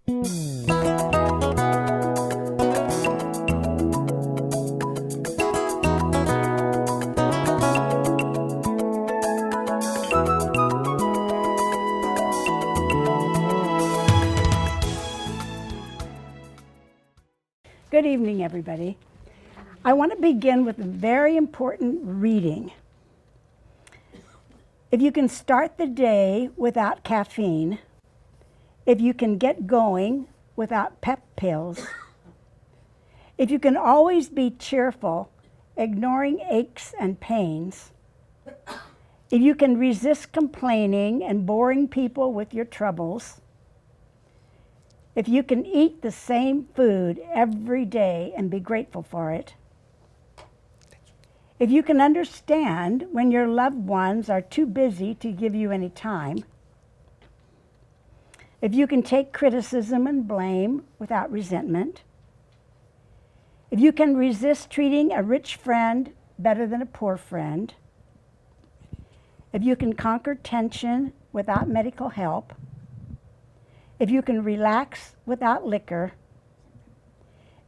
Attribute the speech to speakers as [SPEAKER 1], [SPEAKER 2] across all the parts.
[SPEAKER 1] Good evening, everybody. I want to begin with a very important reading. If you can start the day without caffeine, if you can get going without pep pills, if you can always be cheerful, ignoring aches and pains, if you can resist complaining and boring people with your troubles, if you can eat the same food every day and be grateful for it, if you can understand when your loved ones are too busy to give you any time, if you can take criticism and blame without resentment, if you can resist treating a rich friend better than a poor friend, if you can conquer tension without medical help, if you can relax without liquor,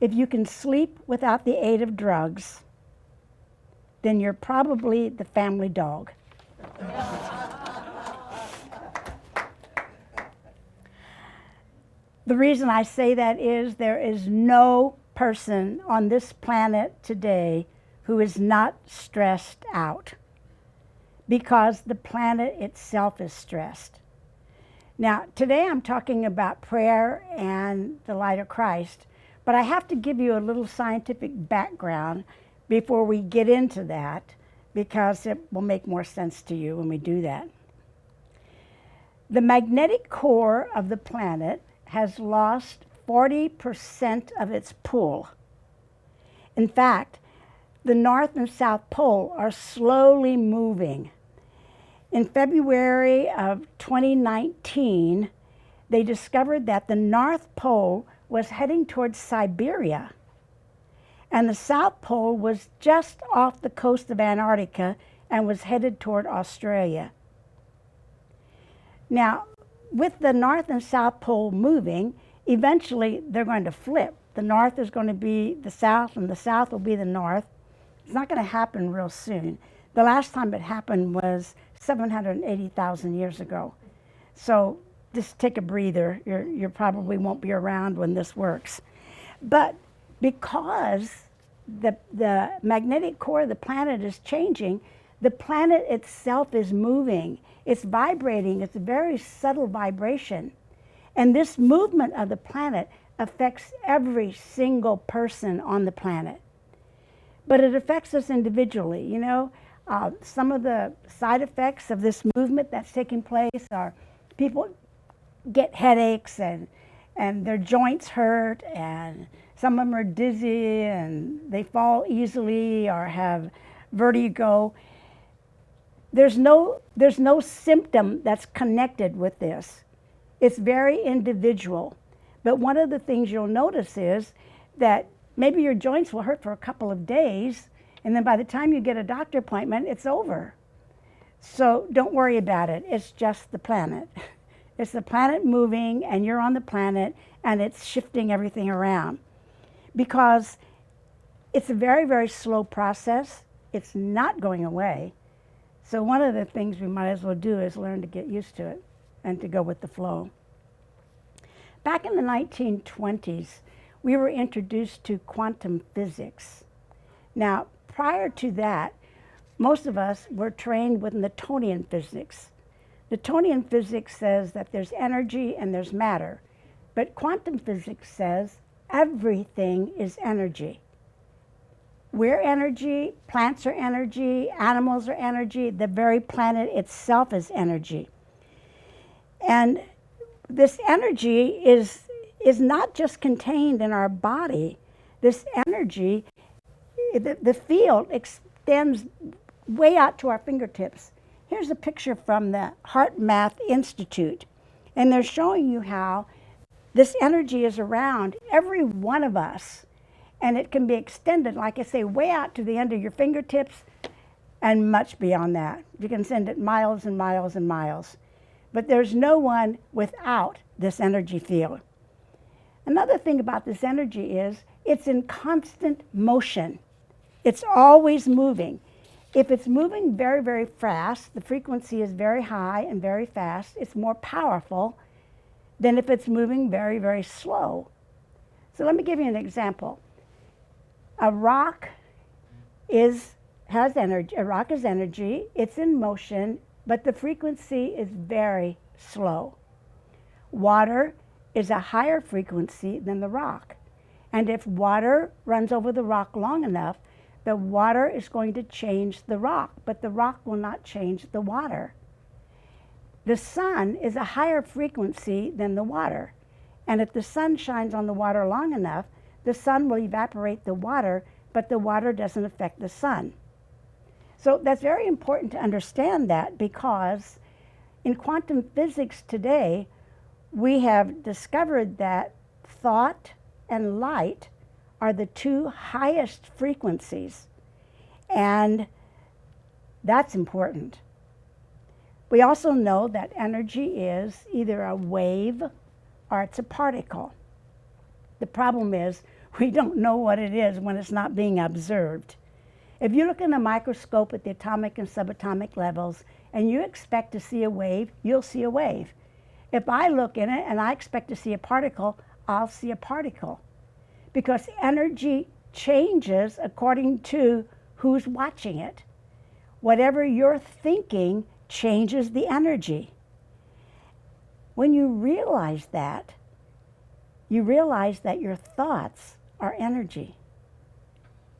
[SPEAKER 1] if you can sleep without the aid of drugs, then you're probably the family dog. The reason I say that is there is no person on this planet today who is not stressed out, because the planet itself is stressed. Now, today I'm talking about prayer and the light of Christ, but I have to give you a little scientific background before we get into that, because it will make more sense to you when we do that. The magnetic core of the planet has lost 40% of its pull. In fact, the North and South Pole are slowly moving. In February of 2019, they discovered that the North Pole was heading towards Siberia, and the South Pole was just off the coast of Antarctica and was headed toward Australia. Now, with the North and South Pole moving, eventually they're going to flip. The North is going to be the South, and the South will be the North. It's not going to happen real soon. The last time it happened was 780,000 years ago. So just take a breather. You probably won't be around when this works. But because the magnetic core of the planet is changing, the planet itself is moving. It's vibrating. It's a very subtle vibration. And this movement of the planet affects every single person on the planet. But it affects us individually, you know. Some of the side effects of this movement that's taking place are people get headaches and their joints hurt, and some of them are dizzy and they fall easily or have vertigo. There's no symptom that's connected with this. It's very individual. But one of the things you'll notice is that maybe your joints will hurt for a couple of days, and then by the time you get a doctor appointment, it's over. So don't worry about it. It's just the planet. It's the planet moving, and you're on the planet, and it's shifting everything around. Because it's a very, very slow process. It's not going away. So one of the things we might as well do is learn to get used to it and to go with the flow. Back in the 1920s, we were introduced to quantum physics. Now, prior to that, most of us were trained with Newtonian physics. Newtonian physics says that there's energy and there's matter, but quantum physics says everything is energy. We're energy, plants are energy, animals are energy, the very planet itself is energy. And this energy is not just contained in our body. This energy, the field extends way out to our fingertips. Here's a picture from the HeartMath Institute, and they're showing you how this energy is around every one of us, and it can be extended, like I say, way out to the end of your fingertips and much beyond that. You can send it miles and miles and miles. But there's no one without this energy field. Another thing about this energy is it's in constant motion. It's always moving. If it's moving very, very fast, the frequency is very high and very fast, it's more powerful than if it's moving very, very slow. So let me give you an example. A rock has energy. A rock is energy. It's in motion, but the frequency is very slow. Water is a higher frequency than the rock. And if water runs over the rock long enough, the water is going to change the rock, but the rock will not change the water. The sun is a higher frequency than the water. And if the sun shines on the water long enough, the sun will evaporate the water, but the water doesn't affect the sun. So that's very important to understand that, because in quantum physics today, we have discovered that thought and light are the two highest frequencies, and that's important. We also know that energy is either a wave or it's a particle. The problem is we don't know what it is when it's not being observed. If you look in a microscope at the atomic and subatomic levels and you expect to see a wave, you'll see a wave. If I look in it and I expect to see a particle, I'll see a particle. Because energy changes according to who's watching it. Whatever you're thinking changes the energy. When you realize that, you realize that your thoughts are energy.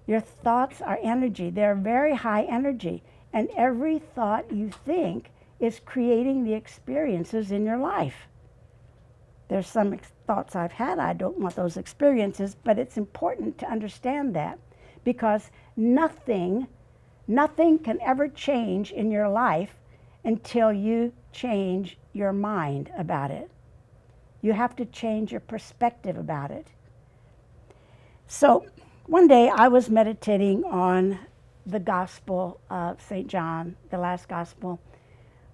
[SPEAKER 1] Your thoughts are energy. They're very high energy. And every thought you think is creating the experiences in your life. There's some thoughts I've had, I don't want those experiences, but it's important to understand that, because nothing can ever change in your life until you change your mind about it. You have to change your perspective about it. So one day I was meditating on the Gospel of St. John, the last Gospel.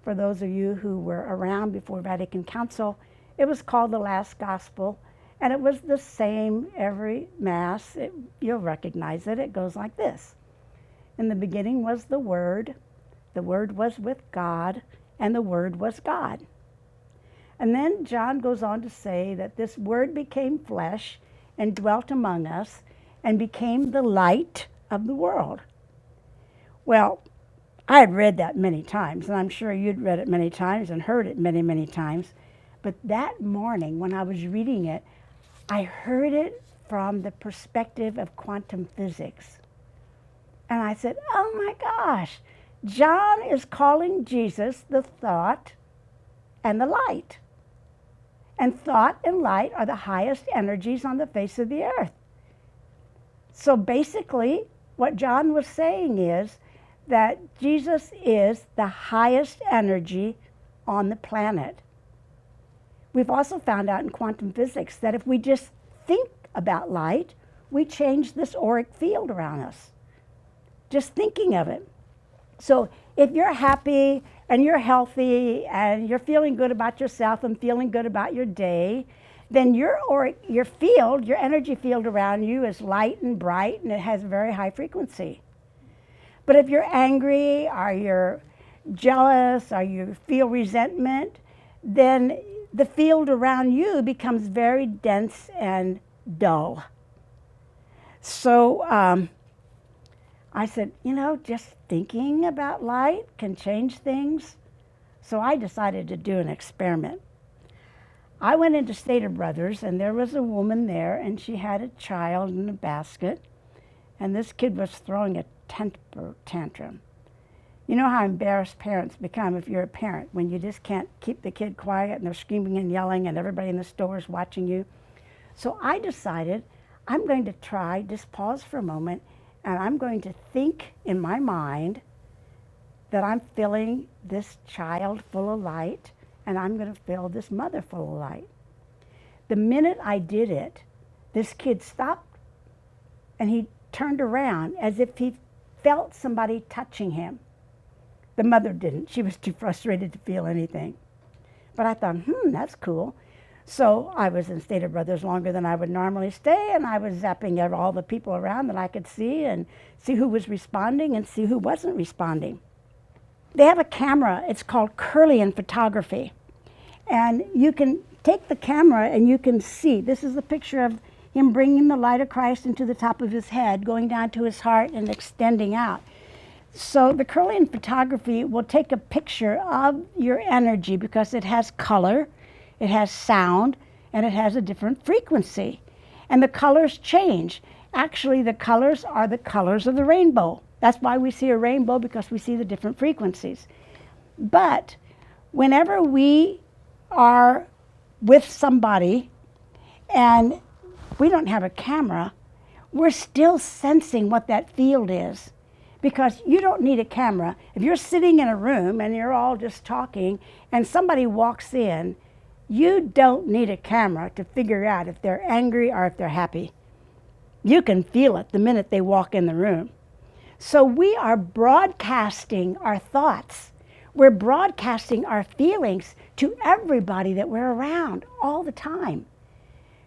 [SPEAKER 1] For those of you who were around before Vatican Council, it was called the Last Gospel, and it was the same every Mass. You'll recognize it. It goes like this. In the beginning was the Word was with God, and the Word was God. And then John goes on to say that this Word became flesh and dwelt among us and became the light of the world. Well, I had read that many times, and I'm sure you'd read it many times and heard it many, many times. But that morning when I was reading it, I heard it from the perspective of quantum physics. And I said, oh my gosh, John is calling Jesus the thought and the light. And thought and light are the highest energies on the face of the earth. So basically, what John was saying is that Jesus is the highest energy on the planet. We've also found out in quantum physics that if we just think about light, we change this auric field around us. Just thinking of it. So if you're happy and you're healthy and you're feeling good about yourself and feeling good about your day, then your field, your energy field around you is light and bright, and it has a very high frequency. But if you're angry or you're jealous or you feel resentment, then the field around you becomes very dense and dull. So I said, just thinking about light can change things. So I decided to do an experiment. I went into Stater Brothers, and there was a woman there, and she had a child in a basket, and this kid was throwing a temper tantrum. You know how embarrassed parents become if you're a parent, when you just can't keep the kid quiet and they're screaming and yelling and everybody in the store is watching you. So I decided I'm going to try, just pause for a moment, and I'm going to think in my mind that I'm filling this child full of light, and I'm going to fill this mother full of light. The minute I did it, this kid stopped, and he turned around as if he felt somebody touching him. The mother didn't. She was too frustrated to feel anything. But I thought, that's cool. So I was in Stater Brothers longer than I would normally stay, and I was zapping at all the people around that I could see and see who was responding and see who wasn't responding. They have a camera. It's called Kirlian photography. And you can take the camera and you can see, this is a picture of him bringing the light of Christ into the top of his head, going down to his heart and extending out. So the Kirlian photography will take a picture of your energy because it has color, it has sound, and it has a different frequency. And the colors change. Actually, the colors are the colors of the rainbow. That's why we see a rainbow, because we see the different frequencies. But whenever we are with somebody and we don't have a camera, we're still sensing what that field is. Because you don't need a camera. If you're sitting in a room and you're all just talking and somebody walks in, you don't need a camera to figure out if they're angry or if they're happy. You can feel it the minute they walk in the room. So we are broadcasting our thoughts. We're broadcasting our feelings to everybody that we're around all the time.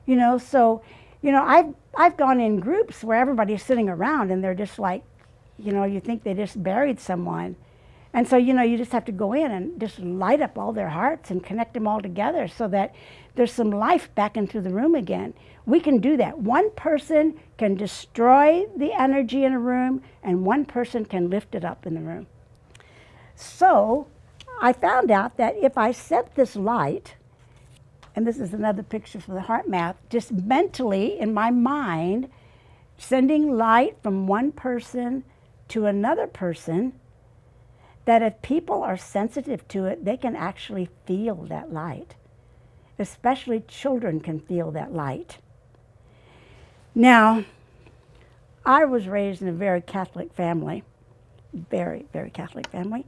[SPEAKER 1] I've gone in groups where everybody's sitting around and they're just like, you think they just buried someone. And so, you just have to go in and just light up all their hearts and connect them all together so that there's some life back into the room again. We can do that. One person can destroy the energy in a room, and one person can lift it up in the room. So I found out that if I set this light, and this is another picture for the HeartMath, just mentally in my mind, sending light from one person to another person, that if people are sensitive to it, they can actually feel that light. Especially children can feel that light. Now, I was raised in a very Catholic family, very, very Catholic family,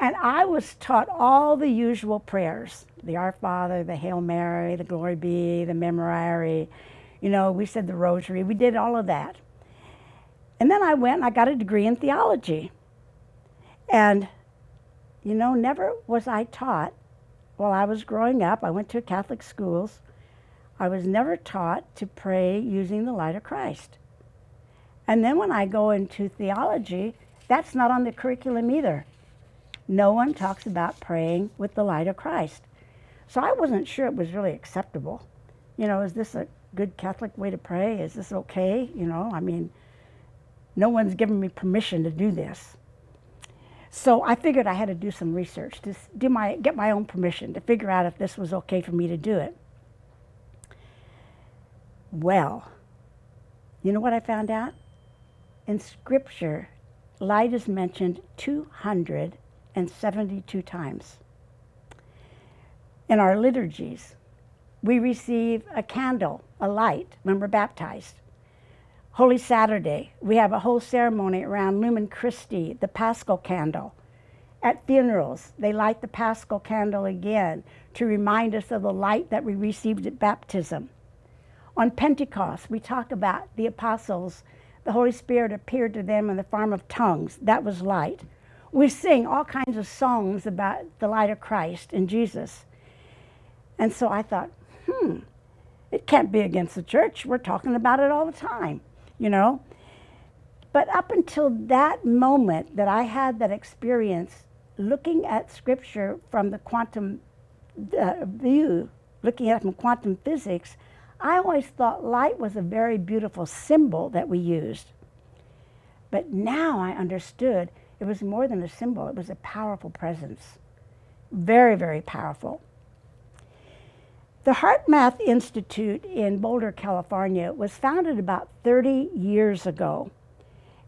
[SPEAKER 1] and I was taught all the usual prayers, the Our Father, the Hail Mary, the Glory Be, the Memorare. We said the Rosary, we did all of that. And then I went and I got a degree in theology. And, never was I taught, while I was growing up, I went to Catholic schools, I was never taught to pray using the light of Christ. And then when I go into theology, that's not on the curriculum either. No one talks about praying with the light of Christ. So I wasn't sure it was really acceptable. Is this a good Catholic way to pray? Is this okay? No one's given me permission to do this. So I figured I had to do some research to get my own permission to figure out if this was okay for me to do it. Well, you know what I found out? In Scripture, light is mentioned 272 times. In our liturgies, we receive a candle, a light, when we're baptized. Holy Saturday, we have a whole ceremony around Lumen Christi, the Paschal candle. At funerals, they light the Paschal candle again to remind us of the light that we received at baptism. On Pentecost, we talk about the apostles. The Holy Spirit appeared to them in the form of tongues. That was light. We sing all kinds of songs about the light of Christ and Jesus. And so I thought, it can't be against the church. We're talking about it all the time. But up until that moment that I had that experience, looking at Scripture from the quantum view, looking at it from quantum physics, I always thought light was a very beautiful symbol that we used. But now I understood it was more than a symbol. It was a powerful presence. Very, very powerful. The HeartMath Institute in Boulder, California was founded about 30 years ago.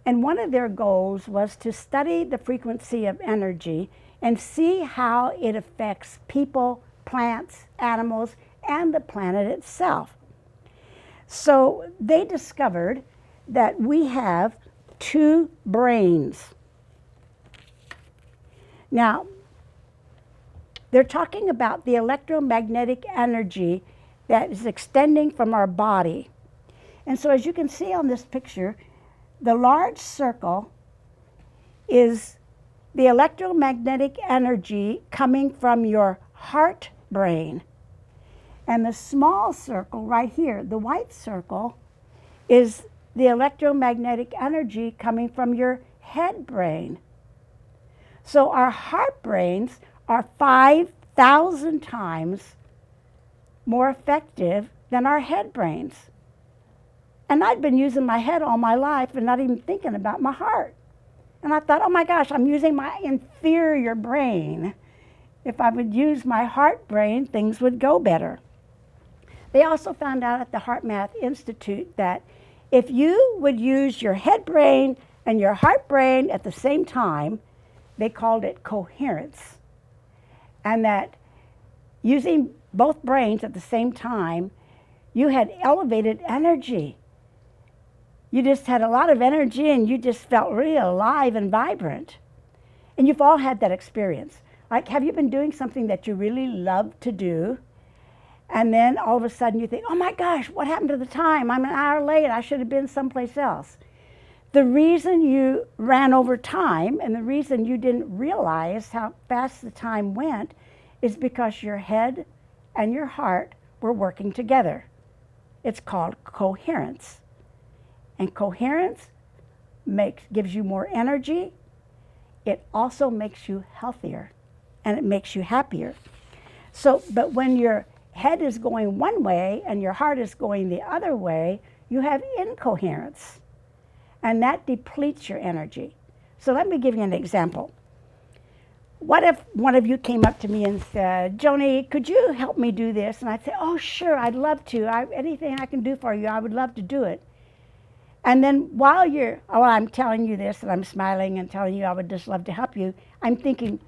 [SPEAKER 1] And one of their goals was to study the frequency of energy and see how it affects people, plants, animals, and the planet itself. So they discovered that we have 2 brains. Now, they're talking about the electromagnetic energy that is extending from our body. And so as you can see on this picture, the large circle is the electromagnetic energy coming from your heart brain. And the small circle right here, the white circle, is the electromagnetic energy coming from your head brain. So our heart brains are 5,000 times more effective than our head brains. And I'd been using my head all my life and not even thinking about my heart. And I thought, oh my gosh, I'm using my inferior brain. If I would use my heart brain, things would go better. They also found out at the HeartMath Institute that if you would use your head brain and your heart brain at the same time, they called it coherence. And that using both brains at the same time, you had elevated energy. You just had a lot of energy and you just felt really alive and vibrant. And you've all had that experience. Like, have you been doing something that you really love to do? And then all of a sudden you think, oh my gosh, what happened to the time? I'm an hour late. I should have been someplace else. The reason you ran over time and the reason you didn't realize how fast the time went is because your head and your heart were working together. It's called coherence. And coherence gives you more energy. It also makes you healthier and it makes you happier. So, but when your head is going one way and your heart is going the other way, you have incoherence. And that depletes your energy. So let me give you an example. What if one of you came up to me and said, Joni, could you help me do this? And I'd say, oh, sure, I'd love to. Anything I can do for you, I would love to do it. And then while I'm telling you this and I'm smiling and telling you I would just love to help you, I'm thinking,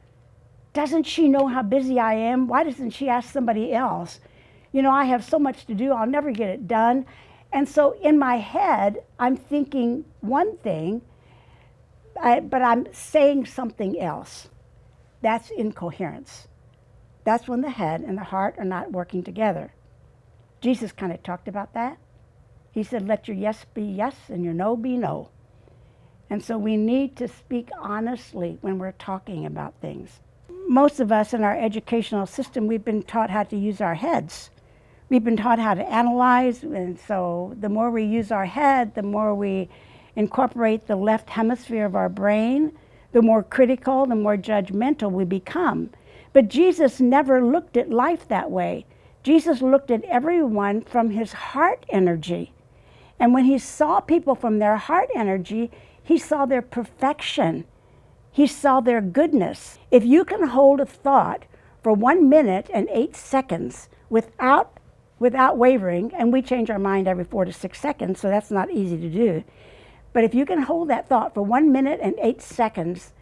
[SPEAKER 1] doesn't she know how busy I am? Why doesn't she ask somebody else? You know, I have so much to do, I'll never get it done. And so in my head, I'm thinking one thing, but I'm saying something else. That's incoherence. That's when the head and the heart are not working together. Jesus kind of talked about that. He said, let your yes be yes and your no be no. And so we need to speak honestly when we're talking about things. Most of us in our educational system, we've been taught how to use our heads. We've been taught how to analyze, and so the more we use our head, the more we incorporate the left hemisphere of our brain, the more critical, the more judgmental we become. But Jesus never looked at life that way. Jesus looked at everyone from his heart energy. And when he saw people from their heart energy, he saw their perfection. He saw their goodness. If you can hold a thought for 1 minute and 8 seconds without wavering, and we change our mind every 4 to 6 seconds, so that's not easy to do. But if you can hold that thought for 1 minute and 8 seconds,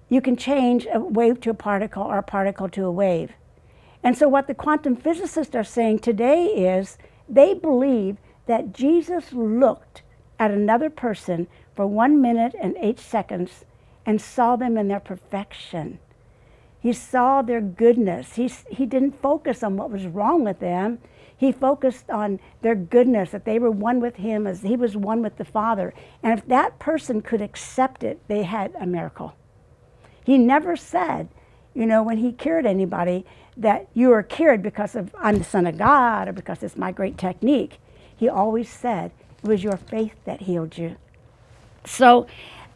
[SPEAKER 1] you can change a wave to a particle or a particle to a wave. And so what the quantum physicists are saying today is they believe that Jesus looked at another person for 1 minute and 8 seconds and saw them in their perfection. He saw their goodness. He didn't focus on what was wrong with them. He focused on their goodness, that they were one with him as he was one with the Father. And if that person could accept it, they had a miracle. He never said, you know, when he cured anybody, that you are cured because of I'm the Son of God or because it's my great technique. He always said it was your faith that healed you. So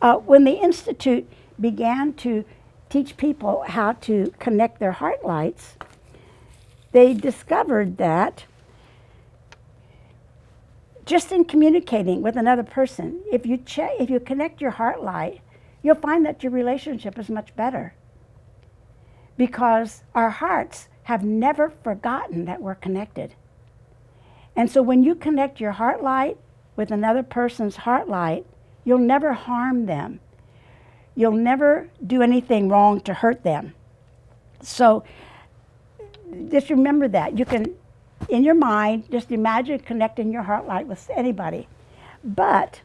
[SPEAKER 1] when the Institute began to teach people how to connect their heart lights, they discovered that just in communicating with another person, if you connect your heart light, you'll find that your relationship is much better. Because our hearts have never forgotten that we're connected. And so when you connect your heart light with another person's heart light, you'll never harm them. You'll never do anything wrong to hurt them. So just remember that. You can, in your mind, just imagine connecting your heart light with anybody. But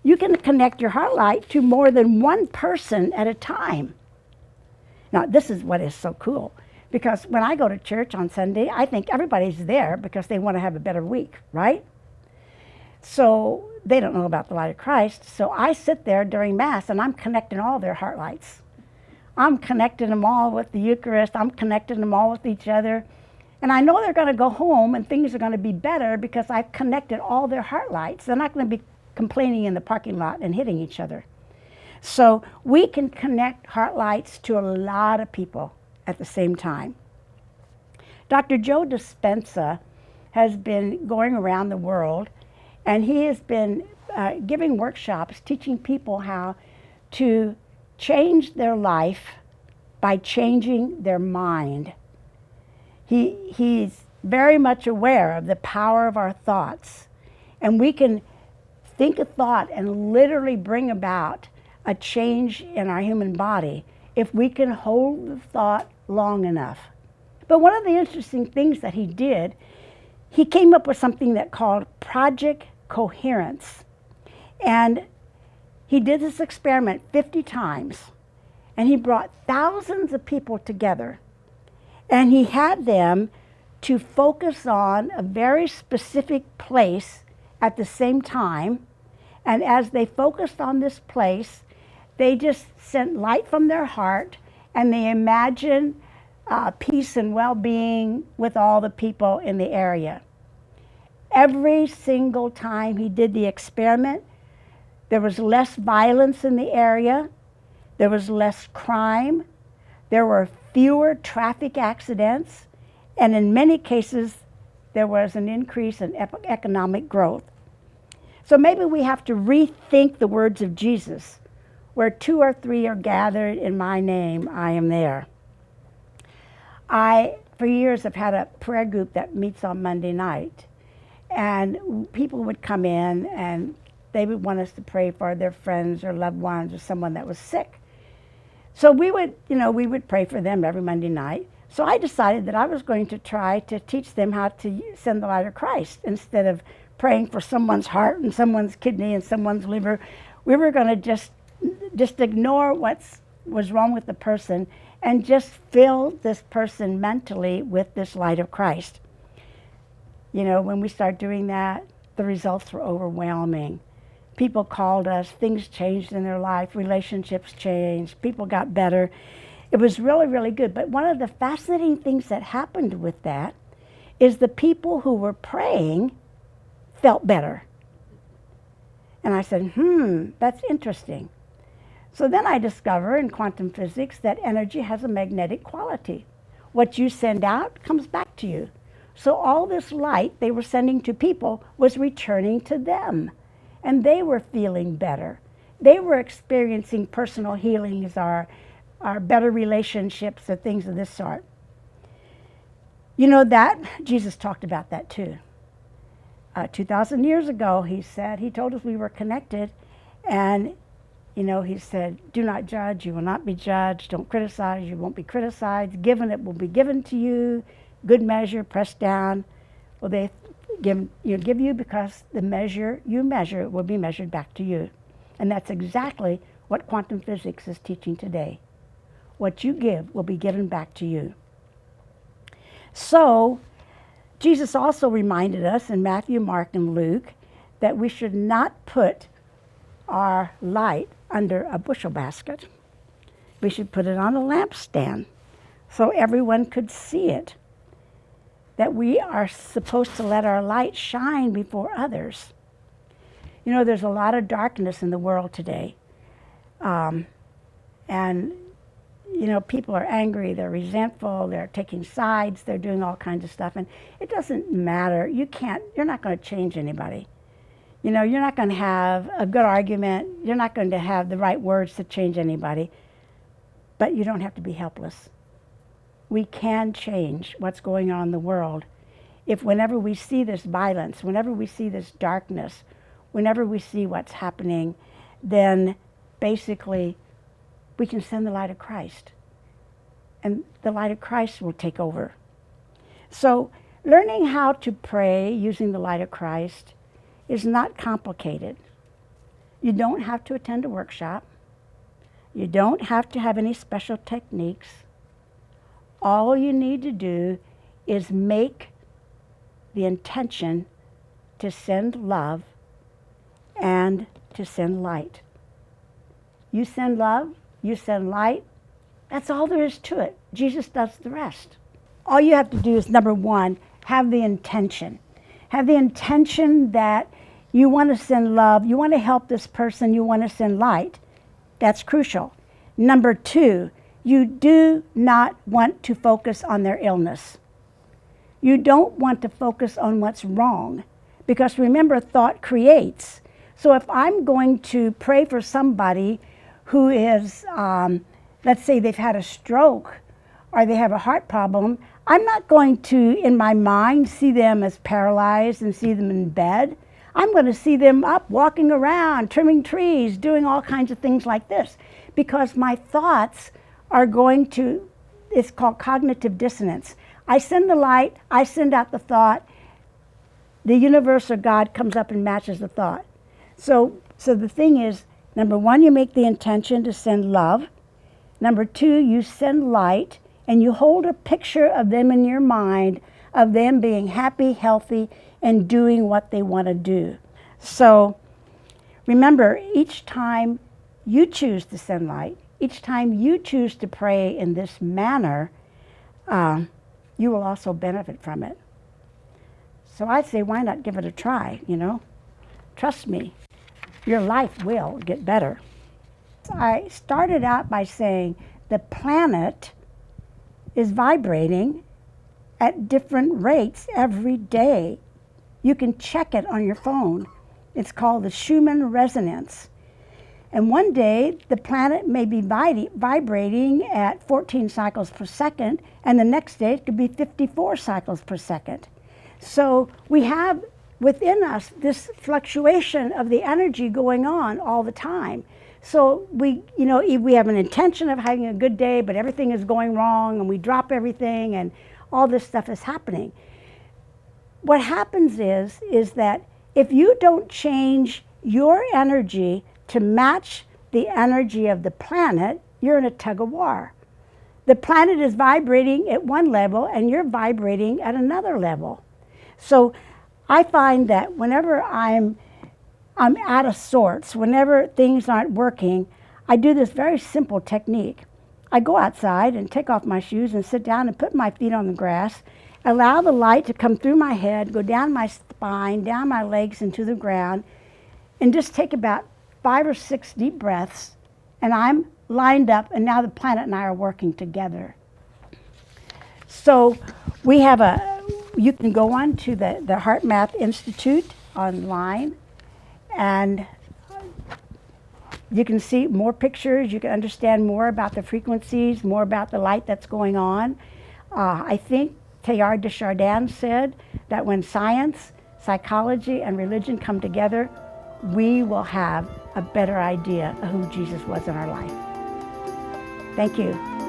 [SPEAKER 1] you can connect your heart light to more than one person at a time. Now, this is what is so cool. Because when I go to church on Sunday, I think everybody's there because they want to have a better week, right? So they don't know about the light of Christ. So I sit there during Mass and I'm connecting all their heart lights. I'm connecting them all with the Eucharist. I'm connecting them all with each other. And I know they're going to go home and things are going to be better because I've connected all their heart lights. They're not going to be complaining in the parking lot and hitting each other. So we can connect heart lights to a lot of people at the same time. Dr. Joe Dispenza has been going around the world, and he has been giving workshops teaching people how to change their life by changing their mind. He's very much aware of the power of our thoughts, and we can think a thought and literally bring about a change in our human body if we can hold the thought long enough. But one of the interesting things that he did, he came up with something that called Project Coherence. And he did this experiment 50 times, and he brought thousands of people together, and he had them to focus on a very specific place at the same time. And as they focused on this place, they just sent light from their heart, and they imagined peace and well-being with all the people in the area. Every single time he did the experiment, there was less violence in the area, there was less crime, there were fewer traffic accidents, and in many cases, there was an increase in economic growth. So maybe we have to rethink the words of Jesus, where 2 or 3 are gathered in my name, I am there. I, for years, have had a prayer group that meets on Monday night, and people would come in and they would want us to pray for their friends or loved ones or someone that was sick. So we would pray for them every Monday night. So I decided that I was going to try to teach them how to send the light of Christ. Instead of praying for someone's heart and someone's kidney and someone's liver, we were going to just ignore what was wrong with the person and just fill this person mentally with this light of Christ. You know, when we start doing that, the results were overwhelming. People called us, things changed in their life, relationships changed, people got better. It was really, really good. But one of the fascinating things that happened with that is the people who were praying felt better. And I said, that's interesting. So then I discover in quantum physics that energy has a magnetic quality. What you send out comes back to you. So all this light they were sending to people was returning to them. And they were feeling better. They were experiencing personal healings or better relationships or things of this sort. You know that, Jesus talked about that too. 2,000 years ago, he told us we were connected, and he said, do not judge, you will not be judged. Don't criticize, you won't be criticized. Given, it will be given to you. Good measure, pressed down, will they give you, because the measure you measure will be measured back to you. And that's exactly what quantum physics is teaching today. What you give will be given back to you. So, Jesus also reminded us in Matthew, Mark, and Luke that we should not put our light under a bushel basket. We should put it on a lampstand so everyone could see it. That we are supposed to let our light shine before others. There's a lot of darkness in the world today. And people are angry, they're resentful, they're taking sides, they're doing all kinds of stuff. And it doesn't matter. You're not going to change anybody. You're not going to have a good argument. You're not going to have the right words to change anybody. But you don't have to be helpless. We can change what's going on in the world if whenever we see this violence, whenever we see this darkness, whenever we see what's happening, then basically we can send the light of Christ. And the light of Christ will take over. So learning how to pray using the light of Christ is not complicated. You don't have to attend a workshop. You don't have to have any special techniques. All you need to do is make the intention to send love and to send light. You send love, you send light, that's all there is to it. Jesus does the rest. all you have to do is, number one, have the intention. Have the intention that you want to send love, you want to help this person, you want to send light. That's crucial. Number two, you do not want to focus on their illness. You don't want to focus on what's wrong, because remember, thought creates. So if I'm going to pray for somebody who is, let's say they've had a stroke or they have a heart problem, I'm not going to, in my mind, see them as paralyzed and see them in bed. I'm going to see them up, walking around, trimming trees, doing all kinds of things like this, because my thoughts are going to, it's called cognitive dissonance. I send the light, I send out the thought, the universe or God comes up and matches the thought. So the thing is, number one, you make the intention to send love. Number two, you send light, and you hold a picture of them in your mind, of them being happy, healthy, and doing what they want to do. So remember, each time you choose to send light, each time you choose to pray in this manner, you will also benefit from it. So I say, why not give it a try, you know? Trust me, your life will get better. I started out by saying the planet is vibrating at different rates every day. You can check it on your phone. It's called the Schumann resonance. And one day, the planet may be vibrating at 14 cycles per second, and the next day it could be 54 cycles per second. So we have within us this fluctuation of the energy going on all the time. So we have an intention of having a good day, but everything is going wrong, and we drop everything, and all this stuff is happening. What happens is that if you don't change your energy to match the energy of the planet, you're in a tug of war. The planet is vibrating at one level, and you're vibrating at another level. So I find that whenever I'm out of sorts, whenever things aren't working, I do this very simple technique. I go outside and take off my shoes and sit down and put my feet on the grass, allow the light to come through my head, go down my spine, down my legs into the ground, and just take about 5 or 6 deep breaths, and I'm lined up, and now the planet and I are working together. So we have you can go on to the HeartMath Institute online, and you can see more pictures, you can understand more about the frequencies, more about the light that's going on. I think Teilhard de Chardin said that when science, psychology, and religion come together, we will have a better idea of who Jesus was in our life. Thank you.